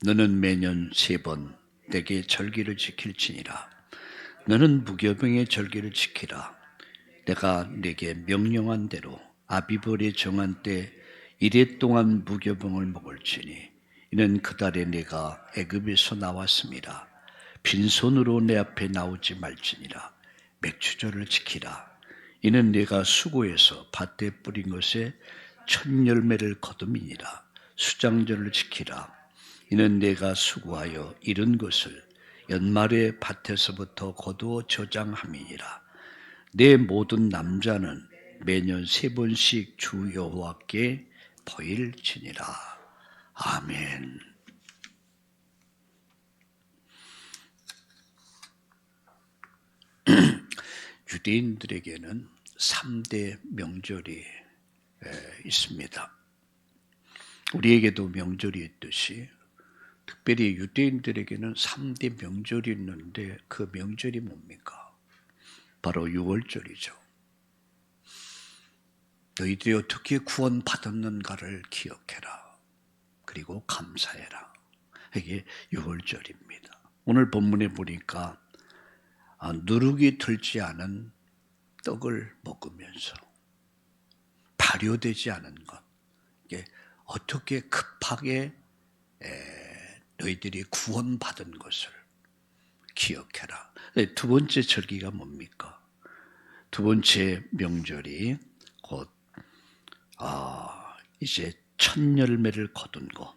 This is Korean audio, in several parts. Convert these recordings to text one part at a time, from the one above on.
너는 매년 3번 내게 절기를 지킬지니라. 너는 무교병의 절기를 지키라. 내가 내게 명령한 대로 아비벌의 정한 때 이래 동안 무교병을 먹을지니 이는 그달에 내가 애굽에서 나왔습니다. 빈손으로 내 앞에 나오지 말지니라. 맥추절을 지키라. 이는 내가 수고해서 밭에 뿌린 것에 첫 열매를 거둠이니라. 수장절을 지키라. 이는 내가 수고하여 이룬 것을 연말에 밭에서부터 거두어 저장함이니라. 내 모든 남자는 매년 3번씩 주 여호와께 보일지니라. 아멘. 유대인들에게는 3대 명절이 있습니다. 우리에게도 명절이 있듯이 특별히 유대인들에게는 3대 명절이 있는데 그 명절이 뭡니까? 바로 유월절이죠. 너희들이 어떻게 구원받았는가를 기억해라. 그리고 감사해라. 이게 유월절입니다. 오늘 본문에 보니까 누룩이 들지 않은 떡을 먹으면서 발효되지 않은 것, 이게 어떻게 급하게 너희들이 구원받은 것을 기억해라. 두 번째 절기가 뭡니까? 두 번째 명절이 곧 이제 첫 열매를 거둔 것,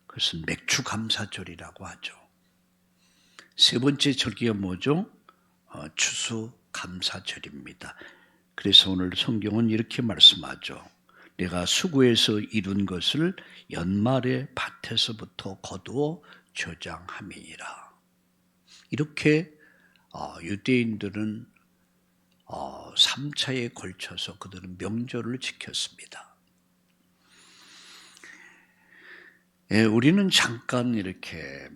그것은 맥추감사절이라고 하죠. 세 번째 절기가 뭐죠? 추수감사절입니다. 그래서 오늘 성경은 이렇게 말씀하죠. 내가 수고해서 이룬 것을 연말에 밭에서부터 거두어 저장함이니라. 이렇게 유대인들은 3차에 걸쳐서 그들은 명절을 지켰습니다. 우리는 잠깐 이렇게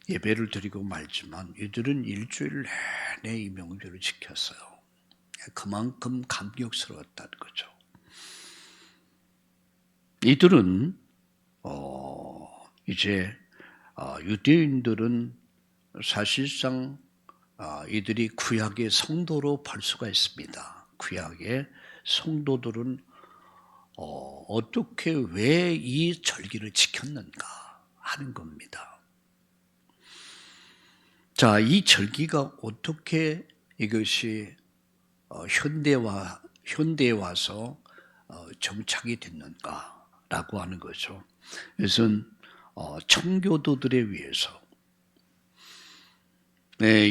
예배를 드리고 말지만 이들은 일주일 내내 이 명절을 지켰어요. 그만큼 감격스러웠다는 거죠. 이들은 이제 유대인들은 사실상 이들이 구약의 성도로 볼 수가 있습니다. 구약의 성도들은 어떻게 왜 이 절기를 지켰는가 하는 겁니다. 자, 이 절기가 어떻게 이것이 현대에 와서 정착이 됐는가라고 하는 거죠. 이것은 청교도들에 의해서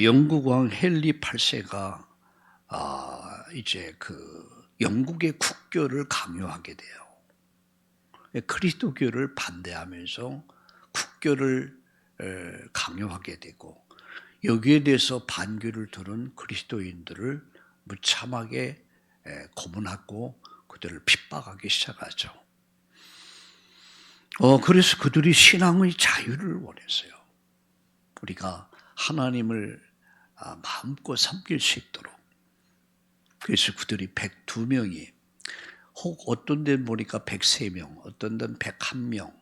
영국 왕 헨리 8세가 이제 그 영국의 국교를 강요하게 돼요. 그리스도교를 반대하면서 국교를 강요하게 되고 여기에 대해서 반기를 들은 그리스도인들을 무참하게 고문하고 그들을 핍박하기 시작하죠. 그래서 그들이 신앙의 자유를 원했어요. 우리가 하나님을 마음껏 섬길 수 있도록. 그래서 그들이 102명이 혹 어떤 데는 보니까 103명, 어떤 데는 101명,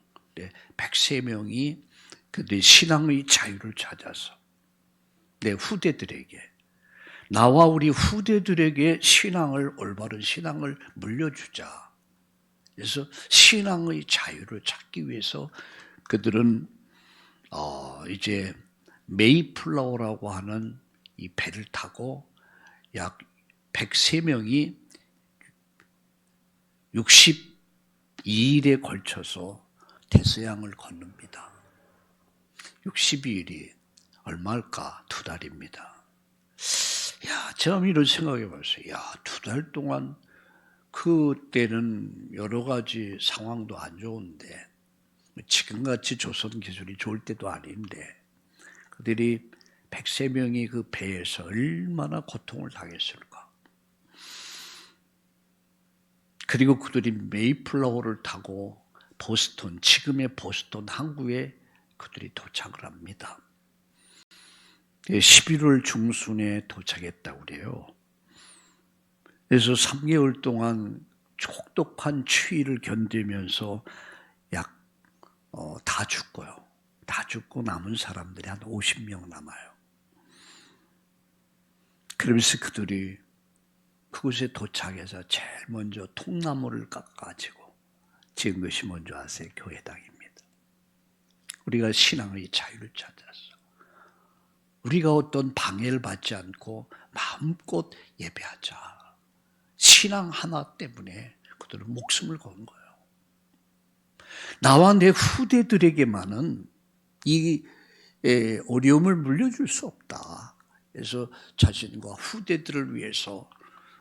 103명이 그들이 신앙의 자유를 찾아서 내 후대들에게, 나와 우리 후대들에게 올바른 신앙을 물려주자. 그래서 신앙의 자유를 찾기 위해서 그들은 이제 메이플라워라고 하는 이 배를 타고 약 103명이 62일에 걸쳐서 대서양을 건넙니다. 62일이 얼마일까? 2달입니다. 처음 이런 생각해 봤어요. 2달 동안 그때는 여러 가지 상황도 안 좋은데 지금같이 조선 기술이 좋을 때도 아닌데 그들이 103명이 그 배에서 얼마나 고통을 당했을까. 그리고 그들이 메이플라워를 타고 보스턴, 지금의 보스턴 항구에 그들이 도착을 합니다. 11월 중순에 도착했다고 그래요. 그래서 3개월 동안 혹독한 추위를 견디면서 약 다 죽고요. 다 죽고 남은 사람들이 한 50명 남아요. 그러면서 그들이 그곳에 도착해서 제일 먼저 통나무를 깎아가지고 지은 것이 뭔지 아세요? 교회당입니다. 우리가 신앙의 자유를 찾아서 우리가 어떤 방해를 받지 않고 마음껏 예배하자. 신앙 하나 때문에 그들은 목숨을 건 거예요. 나와 내 후대들에게만은 이 어려움을 물려줄 수 없다. 그래서 자신과 후대들을 위해서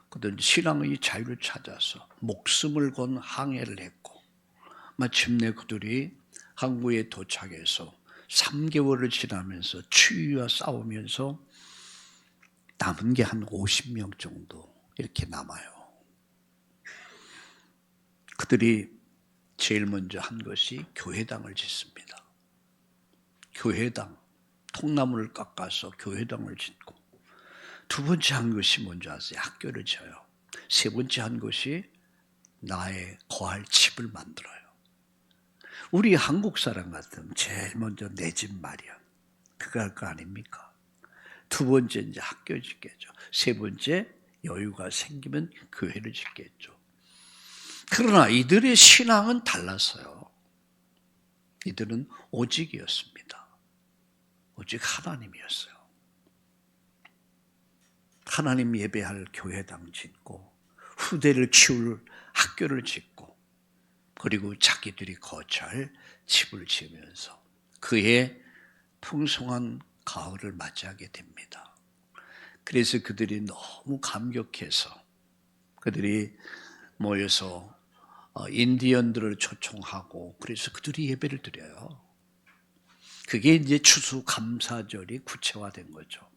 그들은 신앙의 자유를 찾아서 목숨을 건 항해를 했고 마침내 그들이 항구에 도착해서 3개월을 지나면서 추위와 싸우면서 남은 게 한 50명 정도 이렇게 남아요. 그들이 제일 먼저 한 것이 교회당을 짓습니다. 교회당, 통나무를 깎아서 교회당을 짓고 두 번째 한 것이 뭔지 아세요? 학교를 지어요. 세 번째 한 것이 나의 거할 집을 만들어요. 우리 한국 사람 같으면 제일 먼저 내 집 마련. 그거 할 거 아닙니까? 두 번째 이제 학교 짓겠죠. 세 번째 여유가 생기면 교회를 짓겠죠. 그러나 이들의 신앙은 달랐어요. 이들은 오직이었습니다. 오직 하나님이었어요. 하나님 예배할 교회당 짓고 후대를 키울 학교를 짓고 그리고 자기들이 거처할 집을 지으면서 그의 풍성한 가을을 맞이하게 됩니다. 그래서 그들이 너무 감격해서 그들이 모여서 인디언들을 초청하고 그래서 그들이 예배를 드려요. 그게 이제 추수감사절이 구체화된 거죠.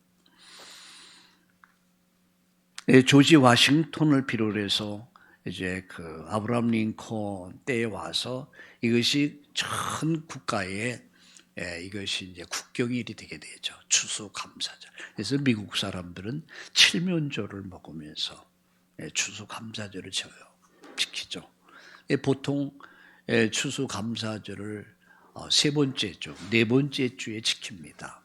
조지 워싱턴을 비롯해서 이제 그 아브라함 링컨 때에 와서 이것이 전 국가에 이것이 이제 국경일이 되게 되죠. 추수감사절. 그래서 미국 사람들은 칠면조를 먹으면서 추수감사절을 지키죠. 보통 추수감사절을 세 번째 주, 네 번째 주에 지킵니다.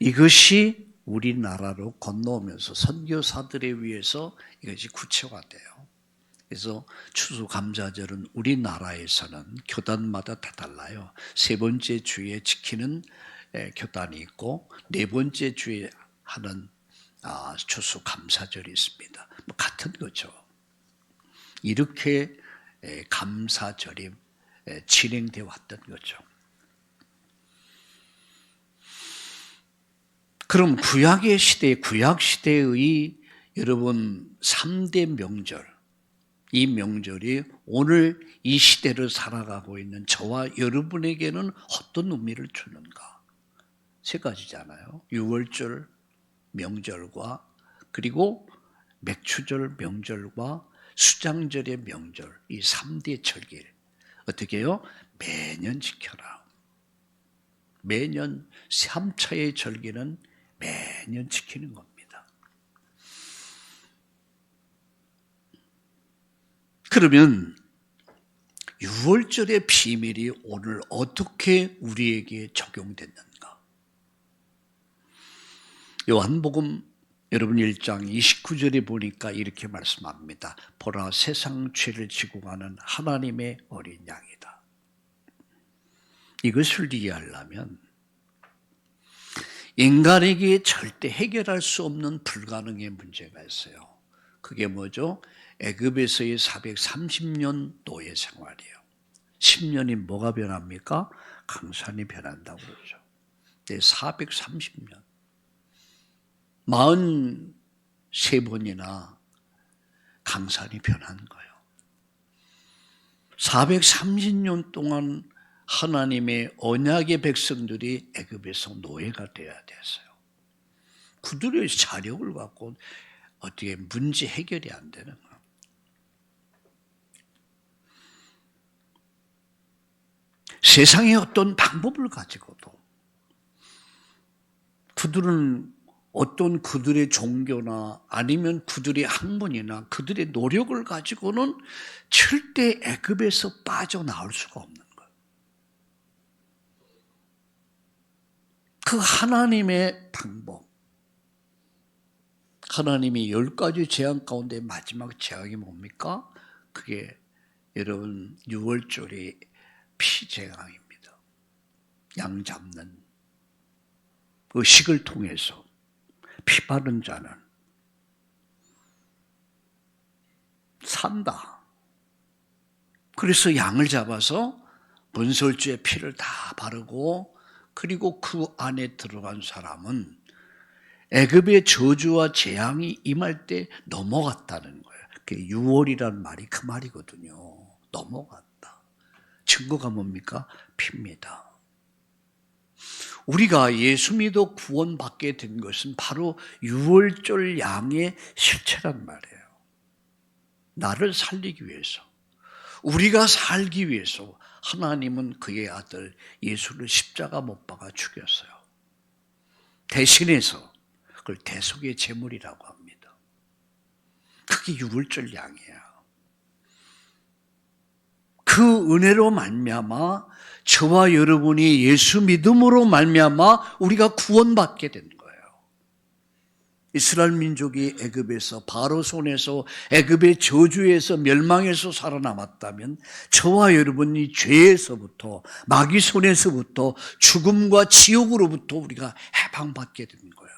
이것이 우리나라로 건너오면서 선교사들에 의해서 이것이 구체화돼요. 그래서 추수감사절은 우리나라에서는 교단마다 다 달라요. 세 번째 주에 지키는 교단이 있고 네 번째 주에 하는 추수감사절이 있습니다. 같은 거죠. 이렇게 감사절이 진행되어 왔던 거죠. 그럼 구약의 시대, 구약 시대의 여러분 3대 명절, 이 명절이 오늘 이 시대를 살아가고 있는 저와 여러분에게는 어떤 의미를 주는가? 세 가지잖아요. 유월절 명절과 그리고 맥추절 명절과 수장절의 명절, 이 3대 절기를 어떻게 해요? 매년 지켜라. 매년 3차의 절기는 매년 지키는 겁니다. 그러면 6월절의 비밀이 오늘 어떻게 우리에게 적용됐는가? 요한복음 여러분 1장 29절에 보니까 이렇게 말씀합니다. 보라 세상 죄를 지고 가는 하나님의 어린 양이다. 이것을 이해하려면 인간에게 절대 해결할 수 없는 불가능의 문제가 있어요. 그게 뭐죠? 애굽에서의 430년 노예 생활이에요. 10년이 뭐가 변합니까? 강산이 변한다고 그러죠. 430년. 43번이나 강산이 변한 거예요. 430년 동안 하나님의 언약의 백성들이 애굽에서 노예가 되어야 됐어요. 그들의 자력을 갖고 어떻게 문제 해결이 안 되는 거예요. 세상의 어떤 방법을 가지고도 그들은 어떤 그들의 종교나 아니면 그들의 학문이나 그들의 노력을 가지고는 절대 애굽에서 빠져나올 수가 없는 거예요. 그 하나님의 방법, 하나님이 10가지 재앙 가운데 마지막 재앙이 뭡니까? 그게 여러분 유월절의 피재앙입니다. 양 잡는 의식을 통해서 피 바른 자는 산다. 그래서 양을 잡아서 문설주의 피를 다 바르고, 그리고 그 안에 들어간 사람은 애굽의 저주와 재앙이 임할 때 넘어갔다는 거예요. 그게 유월이라는 말이 그 말이거든요. 넘어갔다. 증거가 뭡니까? 피입니다. 우리가 예수 믿어 구원받게 된 것은 바로 유월절 양의 실체란 말이에요. 나를 살리기 위해서, 우리가 살기 위해서 하나님은 그의 아들 예수를 십자가 못 박아 죽였어요. 대신해서 그걸 대속의 제물이라고 합니다. 그게 유월절 양이에요. 그 은혜로 말미암아 저와 여러분이 예수 믿음으로 말미암아 우리가 구원받게 된 거예요. 이스라엘 민족이 애굽에서 바로 손에서 애굽의 저주에서 멸망해서 살아남았다면 저와 여러분이 죄에서부터 마귀 손에서부터 죽음과 지옥으로부터 우리가 해방받게 된 거예요.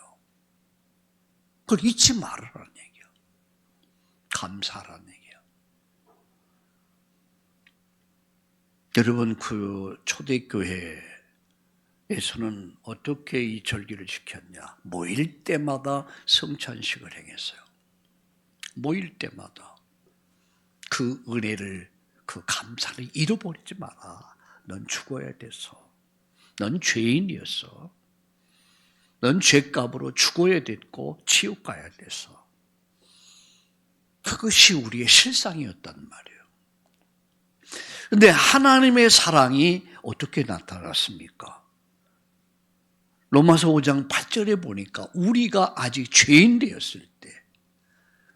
그걸 잊지 말으라는 얘기예요. 감사하라는 얘기예요. 여러분, 그 초대교회에서는 어떻게 이 절기를 지켰냐? 모일 때마다 성찬식을 행했어요. 모일 때마다 그 은혜를, 그 감사를 잃어버리지 마라. 넌 죽어야 돼서. 넌 죄인이었어. 넌 죄값으로 죽어야 됐고 지옥 가야 돼서. 그것이 우리의 실상이었단 말이에요. 그런데 하나님의 사랑이 어떻게 나타났습니까? 로마서 5장 8절에 보니까 우리가 아직 죄인 되었을 때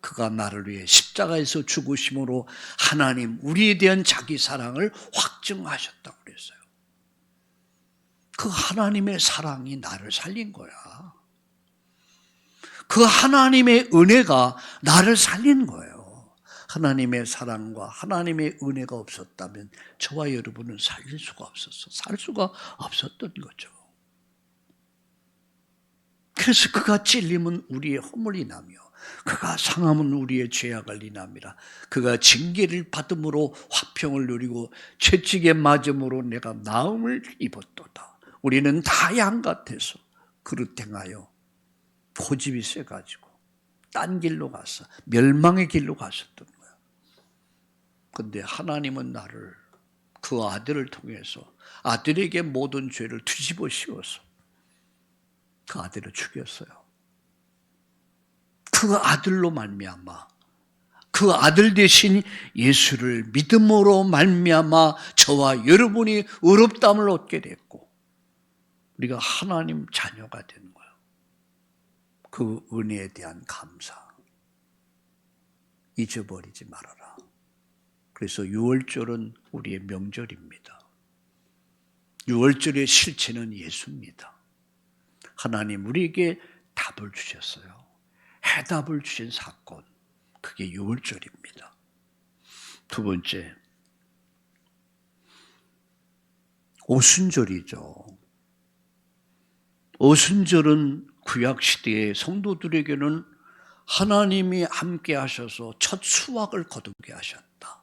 그가 나를 위해 십자가에서 죽으심으로 하나님 우리에 대한 자기 사랑을 확증하셨다고 그랬어요. 그 하나님의 사랑이 나를 살린 거야. 그 하나님의 은혜가 나를 살린 거예요. 하나님의 사랑과 하나님의 은혜가 없었다면 저와 여러분은 살 수가 없었어. 살 수가 없었던 거죠. 그래서 그가 찔림은 우리의 허물이 인하며 그가 상함은 우리의 죄악을 인함이라. 그가 징계를 받음으로 화평을 누리고 채찍에 맞음으로 내가 나음을 입었도다. 우리는 다 양 같아서 그릇 행하여 고집이 세가지고 딴 길로 갔어. 멸망의 길로 갔었던 거야. 그런데 하나님은 나를 그 아들을 통해서 아들에게 모든 죄를 뒤집어 씌워서 그 아들을 죽였어요. 그 아들로 말미암아, 그 아들 대신 예수를 믿음으로 말미암아 저와 여러분이 의롭다함을 얻게 됐고 우리가 하나님 자녀가 된 거예요. 그 은혜에 대한 감사 잊어버리지 말아라. 그래서 유월절은 우리의 명절입니다. 유월절의 실체는 예수입니다. 하나님 우리에게 답을 주셨어요. 해답을 주신 사건, 그게 유월절입니다. 두 번째, 오순절이죠. 오순절은 구약시대의 성도들에게는 하나님이 함께 하셔서 첫 수확을 거두게 하셨다.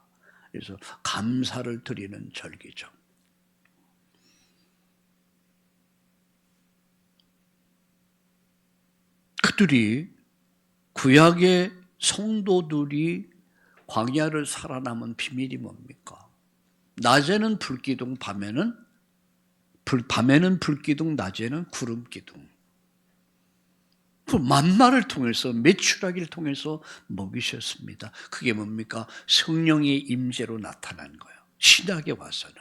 그래서 감사를 드리는 절기죠. 그들이 구약의 성도들이 광야를 살아남은 비밀이 뭡니까? 낮에는 불기둥, 밤에는 불기둥, 낮에는 구름기둥. 그 만나를 통해서, 메추라기를 통해서 먹이셨습니다. 그게 뭡니까? 성령의 임재로 나타난 거예요. 신약에 와서는.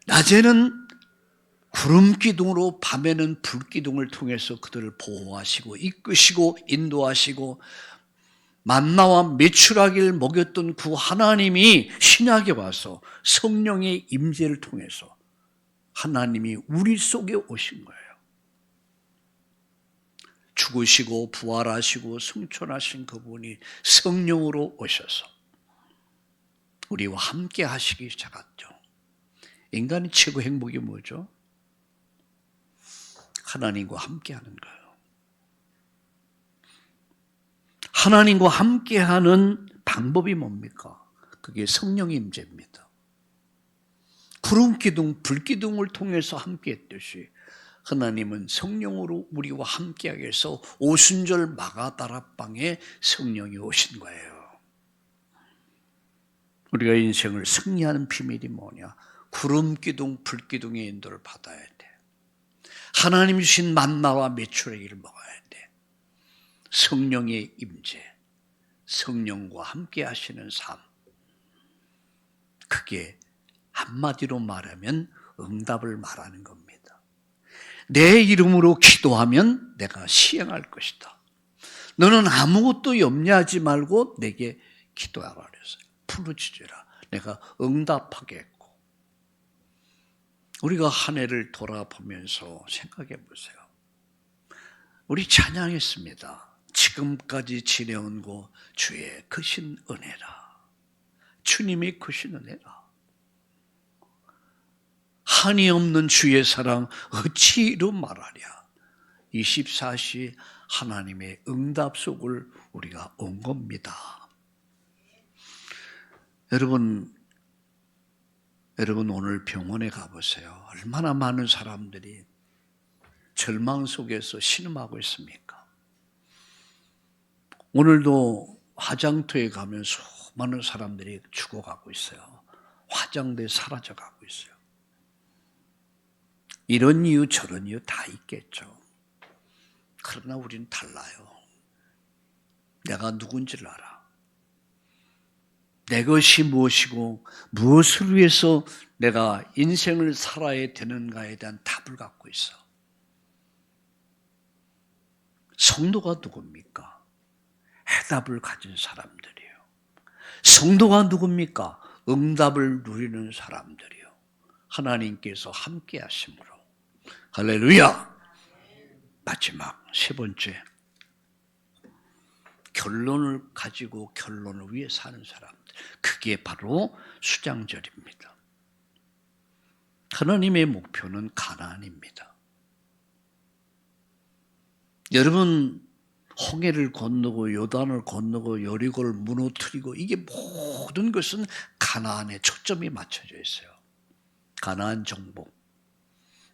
낮에는 구름기둥으로, 밤에는 불기둥을 통해서 그들을 보호하시고 이끄시고 인도하시고 만나와 메추라기를 먹였던 그 하나님이 신약에 와서 성령의 임재를 통해서 하나님이 우리 속에 오신 거예요. 죽으시고 부활하시고 승천하신 그분이 성령으로 오셔서 우리와 함께 하시기 시작했죠. 인간의 최고 행복이 뭐죠? 하나님과 함께 하는 거예요. 하나님과 함께 하는 방법이 뭡니까? 그게 성령의 임재입니다. 구름 기둥, 불 기둥을 통해서 함께 했듯이 하나님은 성령으로 우리와 함께하게 해서 오순절 마가다락방에 성령이 오신 거예요. 우리가 인생을 승리하는 비밀이 뭐냐? 구름 기둥, 불 기둥의 인도를 받아야 돼. 하나님 주신 만나와 메추라기를 먹어야 돼. 성령의 임재, 성령과 함께 하시는 삶. 그게 한마디로 말하면 응답을 말하는 겁니다. 내 이름으로 기도하면 내가 시행할 것이다. 너는 아무것도 염려하지 말고 내게 기도하라 그랬어요. 부르짖으라. 내가 응답하겠고. 우리가 한 해를 돌아보면서 생각해 보세요. 우리 찬양했습니다. 지금까지 지내온 거 주의 크신 은혜라. 주님이 크신 은혜라. 한이 없는 주의 사랑 어찌 이루 말하랴. 24시 하나님의 응답 속을 우리가 온 겁니다. 여러분 오늘 병원에 가보세요. 얼마나 많은 사람들이 절망 속에서 신음하고 있습니까? 오늘도 화장터에 가면 수많은 사람들이 죽어가고 있어요. 화장대 사라져가고 있어요. 이런 이유 저런 이유 다 있겠죠. 그러나 우리는 달라요. 내가 누군지를 알아. 내 것이 무엇이고 무엇을 위해서 내가 인생을 살아야 되는가에 대한 답을 갖고 있어. 성도가 누굽니까? 해답을 가진 사람들이에요. 성도가 누굽니까? 응답을 누리는 사람들이요. 하나님께서 함께 하심으로. 할렐루야. 마지막 세 번째, 결론을 가지고 결론을 위해 사는 사람들. 그게 바로 수장절입니다. 하나님의 목표는 가나안입니다. 여러분, 홍해를 건너고 요단을 건너고 여리고를 무너뜨리고 이게 모든 것은 가나안에 초점이 맞춰져 있어요. 가나안 정복.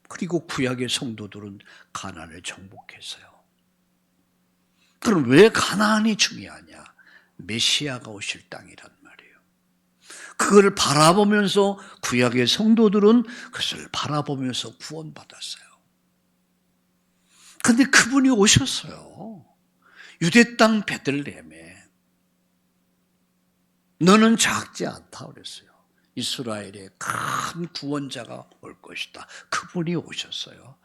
그리고 구약의 성도들은 가나안을 정복했어요. 그럼 왜 가나안이 중요하냐? 메시아가 오실 땅이란 말이에요. 그걸 바라보면서 구약의 성도들은 그것을 바라보면서 구원받았어요. 그런데 그분이 오셨어요. 유대 땅 베들레헴에. 너는 작지 않다 그랬어요. 이스라엘의 큰 구원자가 올 것이다. 그분이 오셨어요.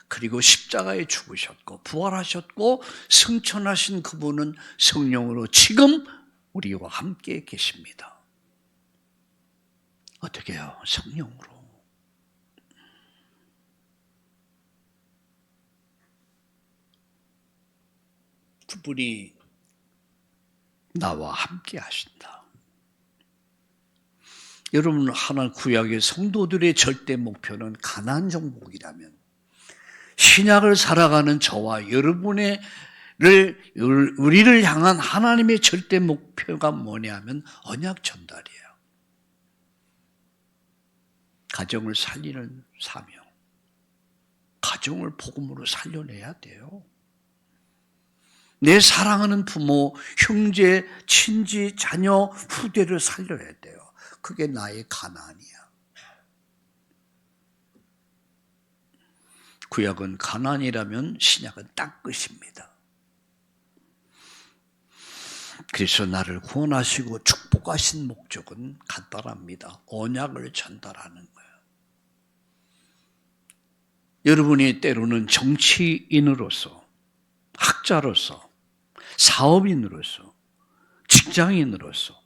그리고 십자가에 죽으셨고 부활하셨고 승천하신 그분은 성령으로 지금 우리와 함께 계십니다. 어떻게 해요? 성령으로. 그분이 나와 함께 하신다. 여러분, 하나 구약의 성도들의 절대 목표는 가나안 정복이라면 신약을 살아가는 저와 여러분의 우리를 향한 하나님의 절대 목표가 뭐냐면 언약 전달이에요. 가정을 살리는 사명. 가정을 복음으로 살려내야 돼요. 내 사랑하는 부모, 형제, 친지, 자녀, 후대를 살려야 돼요. 그게 나의 가나안이야. 구약은 가나안이라면 신약은 땅끝입니다. 그래서 나를 구원하시고 축복하신 목적은 간단합니다. 언약을 전달하는 거예요. 여러분이 때로는 정치인으로서, 학자로서, 사업인으로서, 직장인으로서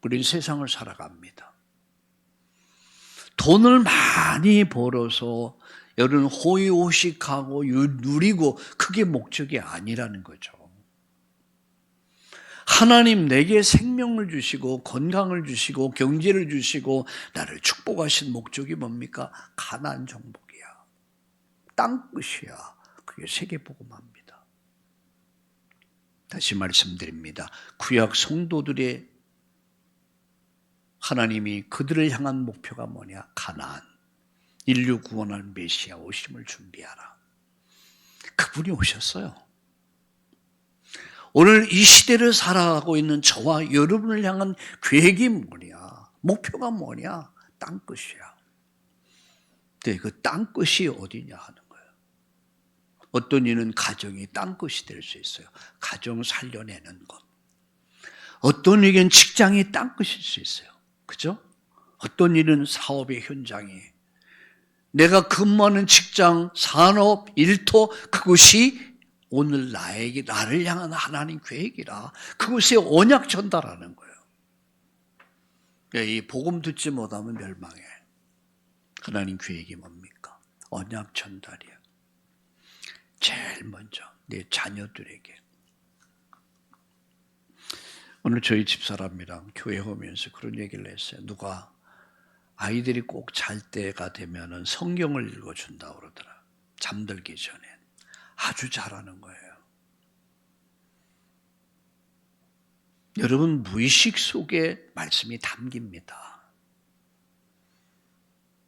우리는 세상을 살아갑니다. 돈을 많이 벌어서 여러분 호의호식하고 누리고 그게 목적이 아니라는 거죠. 하나님 내게 생명을 주시고 건강을 주시고 경제를 주시고 나를 축복하신 목적이 뭡니까? 가나안 정복이야. 땅끝이야. 그게 세계복음화입니다. 다시 말씀드립니다. 구약 성도들의 하나님이 그들을 향한 목표가 뭐냐? 가나안. 인류 구원할 메시아 오심을 준비하라. 그분이 오셨어요. 오늘 이 시대를 살아가고 있는 저와 여러분을 향한 계획이 뭐냐? 목표가 뭐냐? 땅끝이야. 근데 그 땅끝이 어디냐 하는 거예요. 어떤 이는 가정이 땅끝이 될 수 있어요. 가정 살려내는 것. 어떤 이는 직장이 땅끝일 수 있어요. 그죠? 어떤 일은 사업의 현장이, 내가 근무하는 직장, 산업, 일터, 그것이 오늘 나를 향한 하나님 계획이라. 그것이 언약 전달하는 거예요. 이 복음 듣지 못하면 멸망해. 하나님 계획이 뭡니까? 언약 전달이야. 제일 먼저 내 자녀들에게. 오늘 저희 집사람이랑 교회 오면서 그런 얘기를 했어요. 누가 아이들이 꼭 잘 때가 되면은 성경을 읽어준다고 그러더라. 잠들기 전에. 아주 잘하는 거예요. 여러분 무의식 속에 말씀이 담깁니다.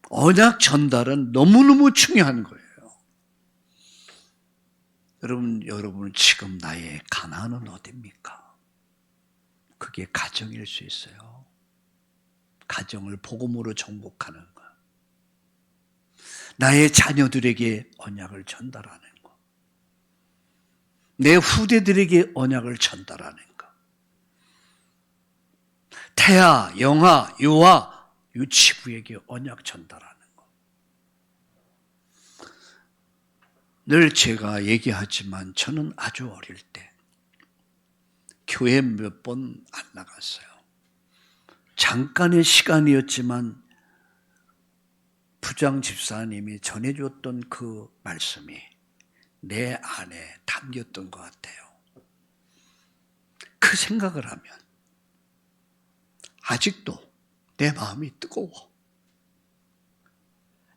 언약 전달은 너무너무 중요한 거예요. 여러분 지금 나의 가나안은 어디입니까? 그게 가정일 수 있어요. 가정을 복음으로 정복하는 것. 나의 자녀들에게 언약을 전달하는 것. 내 후대들에게 언약을 전달하는 것. 태아, 영아, 유아, 유치부에게 언약 전달하는 것. 늘 제가 얘기하지만 저는 아주 어릴 때 교회 몇 번 안 나갔어요. 잠깐의 시간이었지만 부장 집사님이 전해줬던 그 말씀이 내 안에 담겼던 것 같아요. 그 생각을 하면 아직도 내 마음이 뜨거워.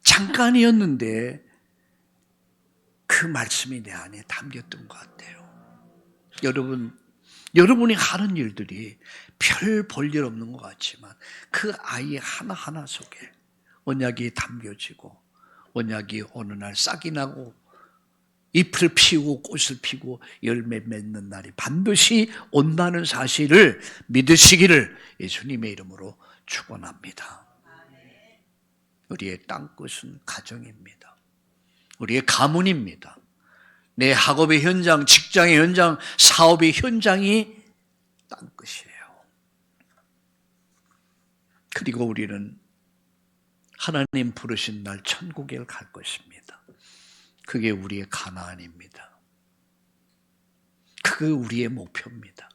잠깐이었는데 그 말씀이 내 안에 담겼던 것 같아요. 여러분이 하는 일들이 별 볼 일 없는 것 같지만 그 아이 하나하나 속에 언약이 담겨지고 언약이 어느 날 싹이 나고 잎을 피우고 꽃을 피우고 열매 맺는 날이 반드시 온다는 사실을 믿으시기를 예수님의 이름으로 축원합니다. 우리의 땅끝은 가정입니다. 우리의 가문입니다. 내 학업의 현장, 직장의 현장, 사업의 현장이 땅끝이에요. 그리고 우리는 하나님 부르신 날 천국에 갈 것입니다. 그게 우리의 가나안입니다. 그게 우리의 목표입니다.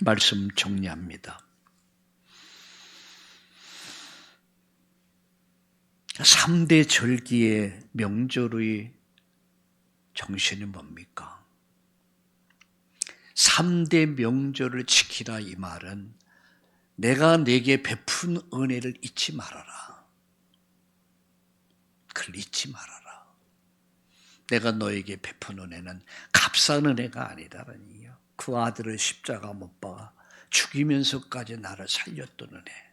말씀 정리합니다. 3대 절기의 명절의 정신이 뭡니까? 3대 명절을 지키라 이 말은 내가 내게 베푼 은혜를 잊지 말아라. 그걸 잊지 말아라. 내가 너에게 베푼 은혜는 값싼 은혜가 아니다라는 얘기예요. 그 아들을 십자가 못 박아 죽이면서까지 나를 살렸던 은혜.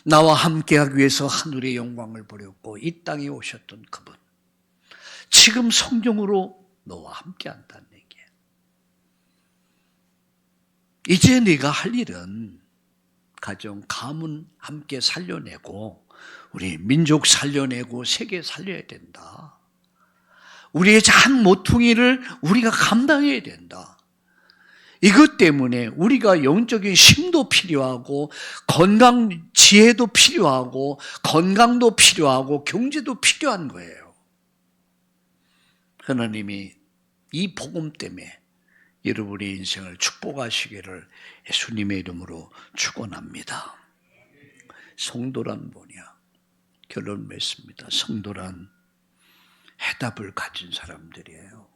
나와 함께하기 위해서 하늘의 영광을 버렸고 이 땅에 오셨던 그분. 지금 성경으로 너와 함께한다는 얘기예요. 이제 네가 할 일은 가정, 가문 함께 살려내고 우리 민족 살려내고 세계 살려야 된다. 우리의 한 모퉁이를 우리가 감당해야 된다. 이것 때문에 우리가 영적인 힘도 필요하고 건강 지혜도 필요하고 건강도 필요하고 경제도 필요한 거예요. 하나님이 이 복음 때문에 여러분의 인생을 축복하시기를 예수님의 이름으로 축원합니다. 성도란 뭐냐? 결론 맺습니다. 성도란 해답을 가진 사람들이에요.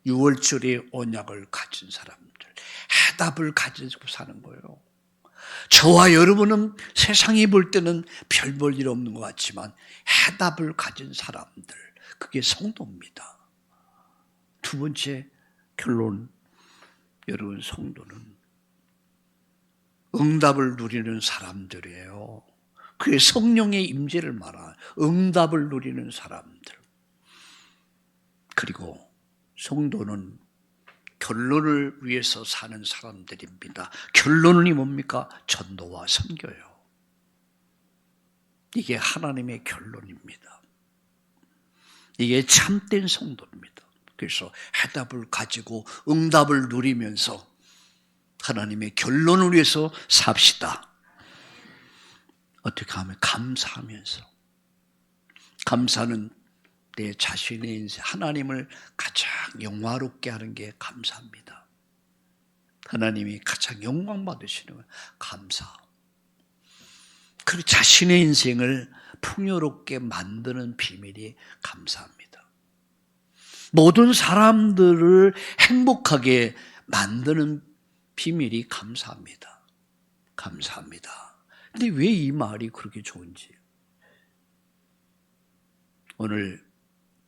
6월절의 언약을 가진 사람들, 해답을 가지고 사는 거예요. 저와 여러분은 세상이 볼 때는 별 볼 일 없는 것 같지만 해답을 가진 사람들, 그게 성도입니다. 두 번째 결론, 여러분 성도는 응답을 누리는 사람들이에요. 그게 성령의 임재를 말하는 응답을 누리는 사람들. 그리고 성도는 결론을 위해서 사는 사람들입니다. 결론이 뭡니까? 전도와 선교예요. 이게 하나님의 결론입니다. 이게 참된 성도입니다. 그래서 해답을 가지고 응답을 누리면서 하나님의 결론을 위해서 삽시다. 어떻게 하면? 감사하면서. 감사는 내 자신의 인생, 하나님을 가장 영화롭게 하는 게 감사합니다. 하나님이 가장 영광 받으시는 건 감사. 그 자신의 인생을 풍요롭게 만드는 비밀이 감사합니다. 모든 사람들을 행복하게 만드는 비밀이 감사합니다. 감사합니다. 근데 왜 이 말이 그렇게 좋은지. 오늘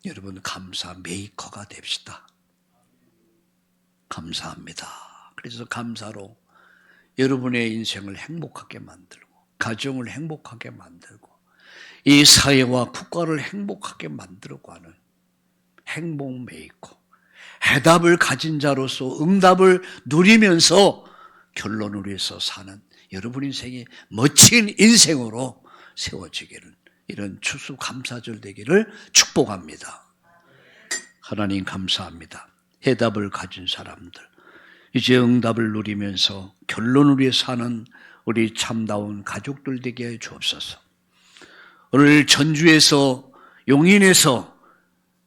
여러분 감사 메이커가 됩시다. 감사합니다. 그래서 감사로 여러분의 인생을 행복하게 만들고 가정을 행복하게 만들고 이 사회와 국가를 행복하게 만들고 하는 행복 메이커, 해답을 가진 자로서 응답을 누리면서 결론을 위해서 사는 여러분 인생이 멋진 인생으로 세워지기를, 이런 추수감사절 되기를 축복합니다. 하나님 감사합니다. 해답을 가진 사람들, 이제 응답을 누리면서 결론을 위해 사는 우리 참다운 가족들 되게 해 주옵소서. 오늘 전주에서, 용인에서,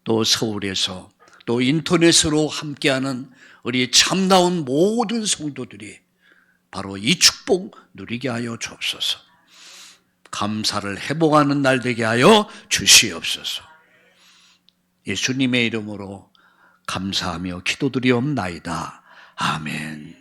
또 서울에서, 또 인터넷으로 함께하는 우리 참다운 모든 성도들이 바로 이 축복 누리게 하여 주옵소서. 감사를 회복하는 날 되게 하여 주시옵소서. 예수님의 이름으로 감사하며 기도드리옵나이다. 아멘.